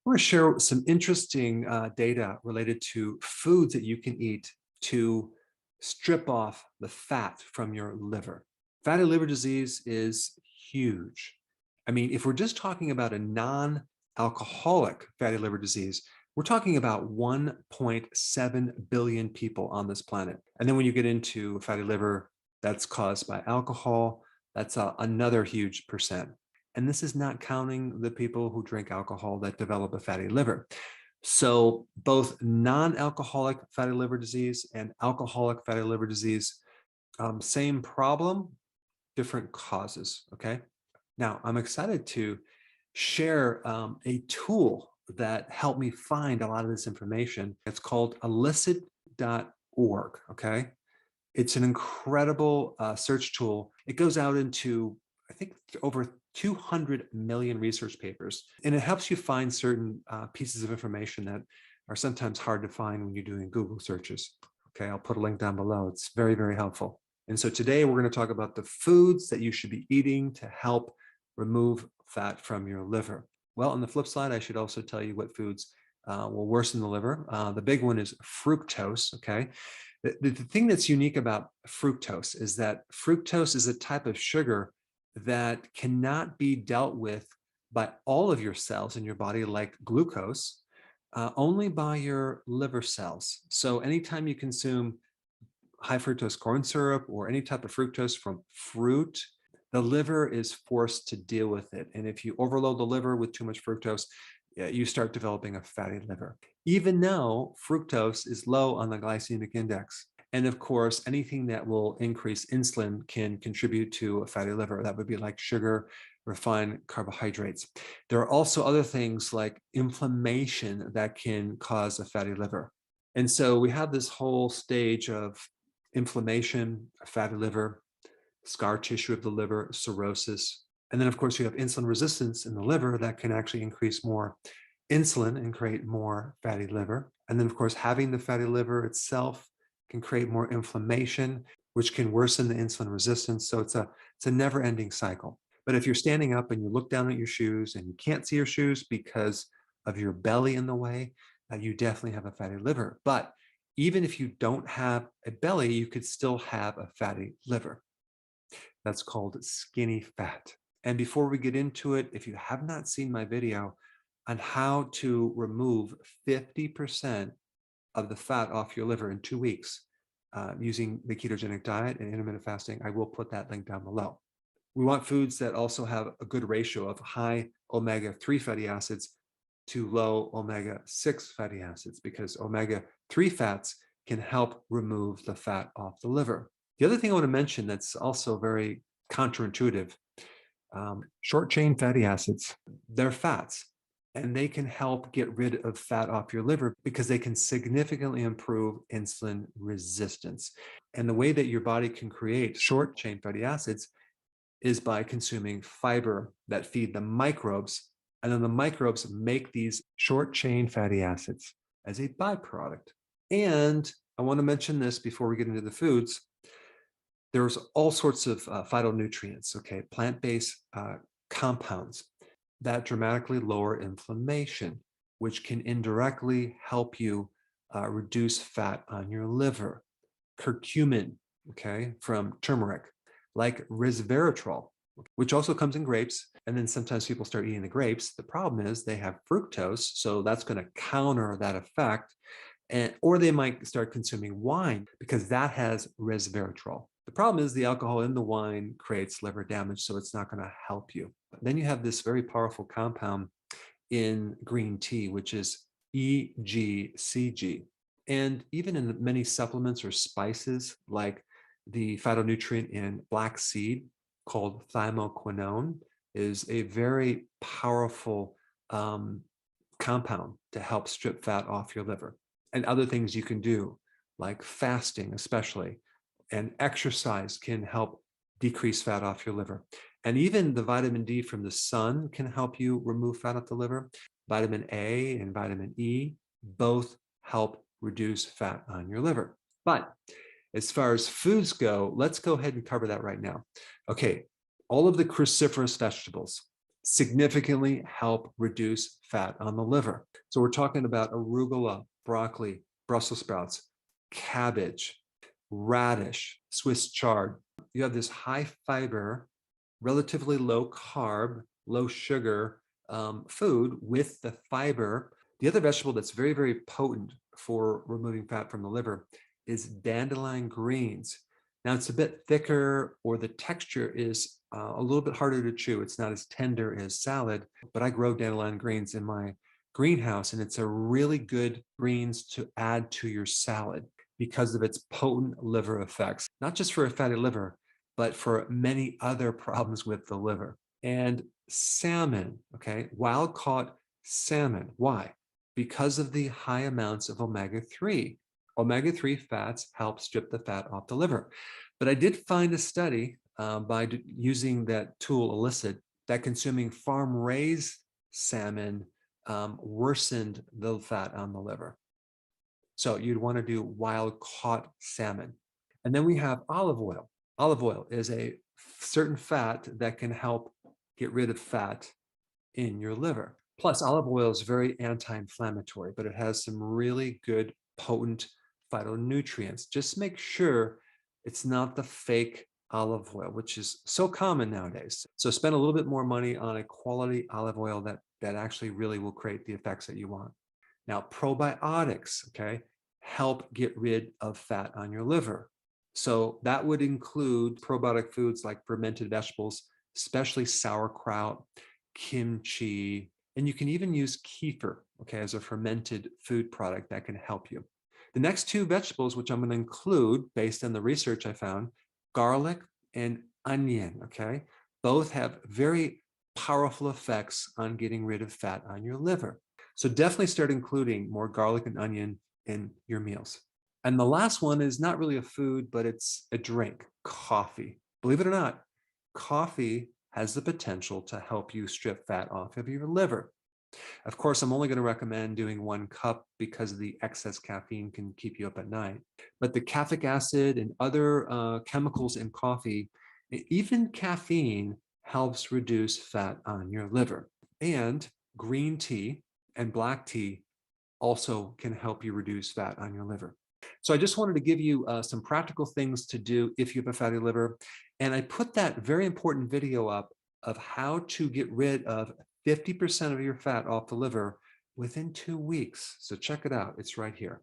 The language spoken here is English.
I want to share some interesting data related to foods that you can eat to strip off the fat from your liver. Fatty liver disease is huge. I mean, if we're just talking about a non-alcoholic fatty liver disease, we're talking about 1.7 billion people on this planet. And then when you get into fatty liver that's caused by alcohol, that's another huge percent. And this is not counting the people who drink alcohol that develop a fatty liver. So both non-alcoholic fatty liver disease and alcoholic fatty liver disease, same problem, different causes, okay? Now, I'm excited to share a tool that helped me find a lot of this information. It's called illicit.org, okay? It's an incredible search tool. It goes out into, I think, over 200 million research papers, and it helps you find certain pieces of information that are sometimes hard to find when you're doing Google searches. Okay, I'll put a link down below. It's very, very helpful. And so today we're going to talk about the foods that you should be eating to help remove fat from your liver. Well, on the flip side, I should also tell you what foods will worsen the liver. The big one is fructose, okay? The thing that's unique about fructose is that fructose is a type of sugar that cannot be dealt with by all of your cells in your body like glucose, only by your liver cells. So anytime you consume high fructose corn syrup or any type of fructose from fruit, the liver is forced to deal with it. And if you overload the liver with too much fructose, you start developing a fatty liver, even though fructose is low on the glycemic index. And of course, anything that will increase insulin can contribute to a fatty liver. That would be like sugar, refined carbohydrates. There are also other things like inflammation that can cause a fatty liver. And so we have this whole stage of inflammation, a fatty liver, scar tissue of the liver, cirrhosis. And then, of course, you have insulin resistance in the liver that can actually increase more insulin and create more fatty liver. And then, of course, having the fatty liver itself can create more inflammation, which can worsen the insulin resistance. So it's a never-ending cycle. But if you're standing up and you look down at your shoes and you can't see your shoes because of your belly in the way, you definitely have a fatty liver. But even if you don't have a belly, you could still have a fatty liver. That's called skinny fat. And before we get into it, if you have not seen my video on how to remove 50% of the fat off your liver in 2 weeks using the ketogenic diet and intermittent fasting, I will put that link down below. We want foods that also have a good ratio of high omega-3 fatty acids to low omega-6 fatty acids, because omega-3 fats can help remove the fat off the liver. The other thing I want to mention that's also very counterintuitive, short chain fatty acids, they're fats, and they can help get rid of fat off your liver because they can significantly improve insulin resistance. And the way that your body can create short chain fatty acids is by consuming fiber that feed the microbes, and then the microbes make these short chain fatty acids as a byproduct. And I want to mention this before we get into the foods. There's all sorts of phytonutrients, okay, plant-based compounds that dramatically lower inflammation, which can indirectly help you reduce fat on your liver. Curcumin, okay, from turmeric, like resveratrol, which also comes in grapes. And then sometimes people start eating the grapes. The problem is they have fructose, so that's going to counter that effect. Or they might start consuming wine because that has resveratrol. The problem is the alcohol in the wine creates liver damage, so it's not going to help you. Then you have this very powerful compound in green tea, which is EGCG. And even in many supplements or spices, like the phytonutrient in black seed called thymoquinone, is a very powerful compound to help strip fat off your liver. And other things you can do, like fasting especially, and exercise can help decrease fat off your liver. And even the vitamin D from the sun can help you remove fat off the liver. Vitamin A and vitamin E both help reduce fat on your liver. But as far as foods go, let's go ahead and cover that right now. Okay, all of the cruciferous vegetables, significantly help reduce fat on the liver. So we're talking about arugula, broccoli, Brussels sprouts, cabbage, radish, Swiss chard. You have this high fiber, relatively low carb, low sugar food with the fiber. The other vegetable that's very, very potent for removing fat from the liver is dandelion greens. Now it's a bit thicker, or the texture is a little bit harder to chew. It's not as tender as salad, but I grow dandelion greens in my greenhouse, and it's a really good greens to add to your salad because of its potent liver effects, not just for a fatty liver, but for many other problems with the liver. And salmon, okay, wild caught salmon. Why? Because of the high amounts of omega-3. Omega-3 fats help strip the fat off the liver. But I did find a study by using that tool Elicit that consuming farm-raised salmon worsened the fat on the liver. So you'd want to do wild caught salmon. And then we have olive oil. Olive oil is a certain fat that can help get rid of fat in your liver. Plus, olive oil is very anti-inflammatory, but it has some really good, potent phytonutrients. Just make sure it's not the fake olive oil, which is so common nowadays. So spend a little bit more money on a quality olive oil that actually really will create the effects that you want. Now, probiotics, okay, help get rid of fat on your liver. So that would include probiotic foods like fermented vegetables, especially sauerkraut, kimchi, and you can even use kefir, okay, as a fermented food product that can help you. The next two vegetables, which I'm going to include based on the research I found, garlic and onion, okay, both have very powerful effects on getting rid of fat on your liver. So definitely start including more garlic and onion in your meals. And the last one is not really a food, but it's a drink, coffee. Believe it or not, coffee has the potential to help you strip fat off of your liver. Of course, I'm only going to recommend doing 1 cup because the excess caffeine can keep you up at night. But the caffeic acid and other chemicals in coffee, even caffeine, helps reduce fat on your liver. And green tea and black tea also can help you reduce fat on your liver. So I just wanted to give you some practical things to do if you have a fatty liver. And I put that very important video up of how to get rid of 50% of your fat off the liver within 2 weeks. So check it out. It's right here.